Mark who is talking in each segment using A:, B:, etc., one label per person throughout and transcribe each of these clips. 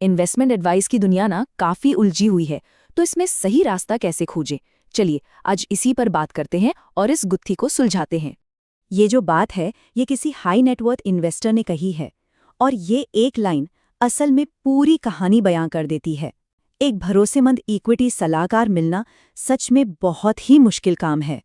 A: Investment advice की दुनिया ना काफी उलझी हुई है, तो इसमें सही रास्ता कैसे खोजें? चलिए आज इसी पर बात करते हैं और इस गुत्थी को सुलझाते हैं। ये जो बात है ये किसी हाई नेटवर्थ इन्वेस्टर ने कही है, और ये एक लाइन असल में पूरी कहानी बयां कर देती है। एक भरोसेमंद इक्विटी सलाहकार मिलना सच में बहुत ही मुश्किल काम है।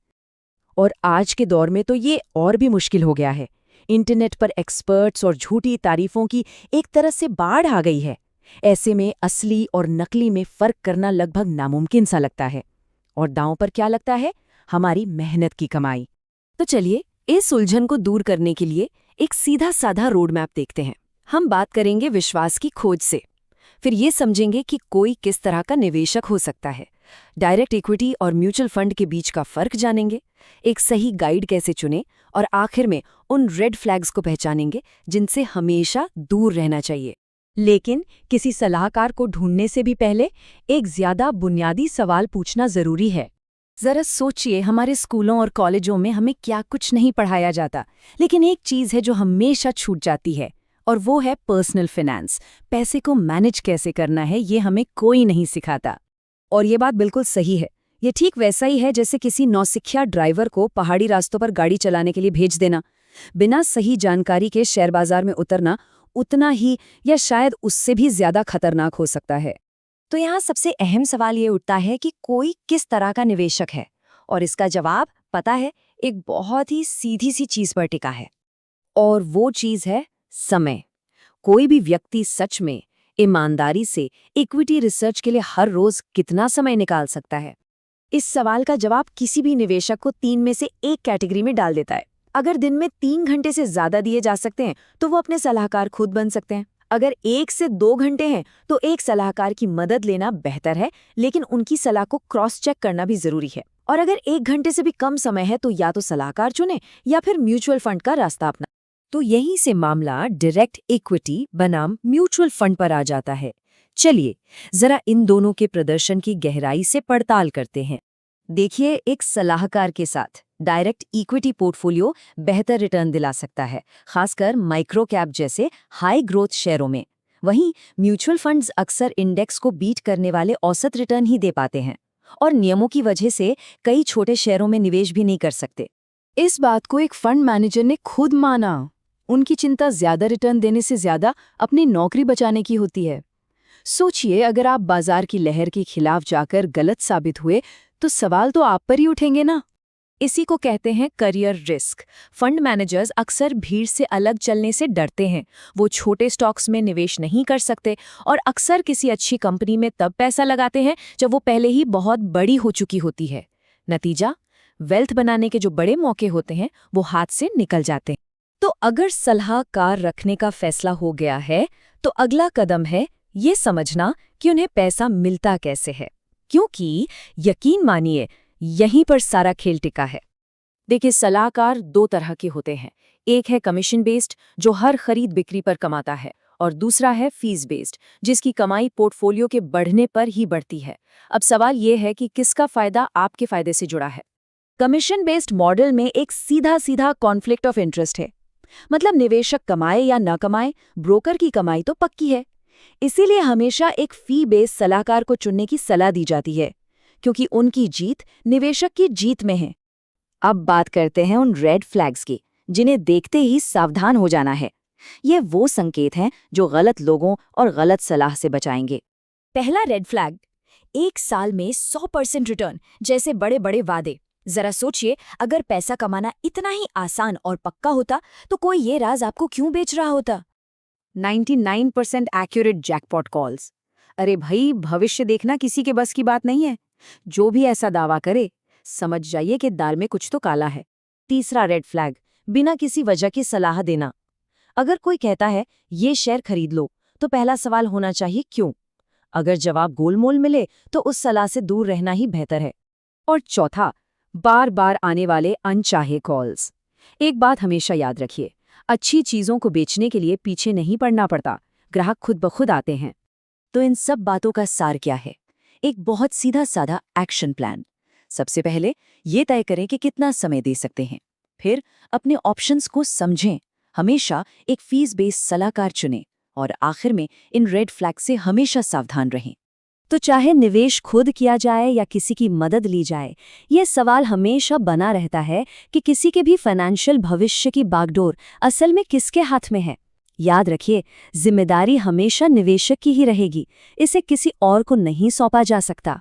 A: और आज के दौर में तो ये और भी मुश्किल हो गया है। इंटरनेट पर एक्सपर्ट्स और झूठी तारीफों की एक तरह से बाढ़ आ गई है। ऐसे में असली और नकली में फर्क करना लगभग नामुमकिन सा लगता है। और दांव पर क्या लगता है? हमारी मेहनत की कमाई। तो चलिए इस उलझन को दूर करने के लिए एक सीधा साधा रोड मैप देखते हैं। हम बात करेंगे विश्वास की खोज से, फिर ये समझेंगे कि कोई किस तरह का निवेशक हो सकता है, डायरेक्ट इक्विटी और म्यूचुअल फंड के बीच का फर्क जानेंगे, एक सही गाइड कैसे चुनें, और आखिर में उन रेड फ्लैग्स को पहचानेंगे जिनसे हमेशा दूर रहना चाहिए। लेकिन किसी सलाहकार को ढूंढने से भी पहले एक ज्यादा बुनियादी सवाल पूछना जरूरी है। जरा सोचिए, हमारे स्कूलों और कॉलेजों में हमें क्या कुछ नहीं पढ़ाया जाता, लेकिन एक चीज है जो हमेशा छूट जाती है, और वो है पर्सनल फाइनेंस। पैसे को मैनेज कैसे करना है ये हमें कोई नहीं सिखाता। और ये बात बिल्कुल सही है। ये ठीक वैसा ही है जैसे किसी नौसिखिया ड्राइवर को पहाड़ी रास्तों पर गाड़ी चलाने के लिए भेज देना। बिना सही जानकारी के शेयर बाजार में उतरना उतना ही या शायद उससे भी ज्यादा खतरनाक हो सकता है। तो यहाँ सबसे अहम सवाल ये उठता है कि कोई किस तरह का निवेशक है, और इसका जवाब पता है, एक बहुत ही सीधी सी चीज पर टिका है, और वो चीज है समय। कोई भी व्यक्ति सच में ईमानदारी से इक्विटी रिसर्च के लिए हर रोज कितना समय निकाल सकता है? इस सवाल का जवाब किसी भी निवेशक को 3 में से एक कैटेगरी में डाल देता है। अगर दिन में 3 घंटे से ज्यादा दिए जा सकते हैं तो वो अपने सलाहकार खुद बन सकते हैं। अगर 1 से 2 घंटे हैं तो एक सलाहकार की मदद लेना बेहतर है, लेकिन उनकी सलाह को क्रॉस चेक करना भी जरूरी है। और अगर 1 घंटे से भी कम समय है तो या तो सलाहकार चुने या फिर म्यूचुअल फंड का रास्ता अपना। तो यहीं से मामला डायरेक्ट इक्विटी बनाम म्यूचुअल फंड पर आ जाता है। चलिए जरा इन दोनों के प्रदर्शन की गहराई से पड़ताल करते हैं। देखिए, एक सलाहकार के साथ डायरेक्ट इक्विटी पोर्टफोलियो बेहतर रिटर्न दिला सकता है, खासकर माइक्रो कैप जैसे हाई ग्रोथ शेयरों में। वहीं म्यूचुअल फंड्स अक्सर इंडेक्स को बीट करने वाले औसत रिटर्न ही दे पाते हैं, और नियमों की वजह से कई छोटे शेयरों में निवेश भी नहीं कर सकते। इस बात को एक फंड मैनेजर ने खुद माना। उनकी चिंता ज्यादा रिटर्न देने से ज्यादा अपनी नौकरी बचाने की होती है। सोचिए, अगर आप बाजार की लहर के खिलाफ जाकर गलत साबित हुए तो सवाल तो आप पर ही उठेंगे ना। इसी को कहते हैं करियर रिस्क। फंड मैनेजर्स अक्सर भीड़ से अलग चलने से डरते हैं। वो छोटे स्टॉक्स में निवेश नहीं कर सकते और अक्सर किसी अच्छी कंपनी में तब पैसा लगाते हैं जब वो पहले ही बहुत बड़ी हो चुकी होती है। नतीजा, वेल्थ बनाने के जो बड़े मौके होते हैं वो हाथ से निकल जाते हैं। तो अगर सलाहकार रखने का फैसला हो गया है तो अगला कदम है ये समझना कि उन्हें पैसा मिलता कैसे है, क्योंकि यकीन मानिए यहीं पर सारा खेल टिका है। देखिए, सलाहकार 2 तरह के होते हैं। एक है कमीशन बेस्ड, जो हर खरीद बिक्री पर कमाता है, और दूसरा है फीस बेस्ड, जिसकी कमाई पोर्टफोलियो के बढ़ने पर ही बढ़ती है। अब सवाल ये है कि किसका फायदा आपके फायदे से जुड़ा है। कमीशन बेस्ड मॉडल में एक सीधा सीधा कॉन्फ्लिक्ट ऑफ इंटरेस्ट है। मतलब निवेशक कमाए या न कमाए, ब्रोकर की कमाई तो पक्की है। इसीलिए हमेशा एक फी बेस्ड सलाहकार को चुनने की सलाह दी जाती है, क्योंकि उनकी जीत निवेशक की जीत में है। अब बात करते हैं उन रेड फ्लैग्स की, जिन्हें देखते ही सावधान हो जाना है। ये वो संकेत हैं जो गलत लोगों और गलत सलाह से बचाएंगे। पहला रेड फ्लैग, 1 साल में 100% रिटर्न जैसे बड़े बड़े वादे। जरा सोचिए, अगर पैसा कमाना इतना ही आसान और पक्का होता तो कोई ये राज आपको क्यों बेच रहा होता। 99% एक्यूरेट जैकपॉट कॉल्स। अरे भाई, भविष्य देखना किसी के बस की बात नहीं है। जो भी ऐसा दावा करे, समझ जाइए कि दाल में कुछ तो काला है। तीसरा रेड फ्लैग, बिना किसी वजह की सलाह देना। अगर कोई कहता है ये शेयर खरीद लो, तो पहला सवाल होना चाहिए क्यों। अगर जवाब गोलमोल मिले तो उस सलाह से दूर रहना ही बेहतर है। और चौथा, बार बार आने वाले अनचाहे कॉल्स। एक बात हमेशा याद रखिए, अच्छी चीजों को बेचने के लिए पीछे नहीं पड़ना पड़ता, ग्राहक खुद ब खुद आते हैं। तो इन सब बातों का सार क्या है? एक बहुत सीधा साधा एक्शन प्लान। सबसे पहले ये तय करें कि कितना समय दे सकते हैं। फिर अपने ऑप्शंस को समझें। हमेशा एक फीस बेस्ड सलाहकार चुनें। और आखिर में इन रेड फ्लैग से हमेशा सावधान रहें। तो चाहे निवेश खुद किया जाए या किसी की मदद ली जाए, ये सवाल हमेशा बना रहता है कि किसी के भी फाइनेंशियल भविष्य की बागडोर असल में किसके हाथ में है। याद रखिए, जिम्मेदारी हमेशा निवेशक की ही रहेगी, इसे किसी और को नहीं सौंपा जा सकता।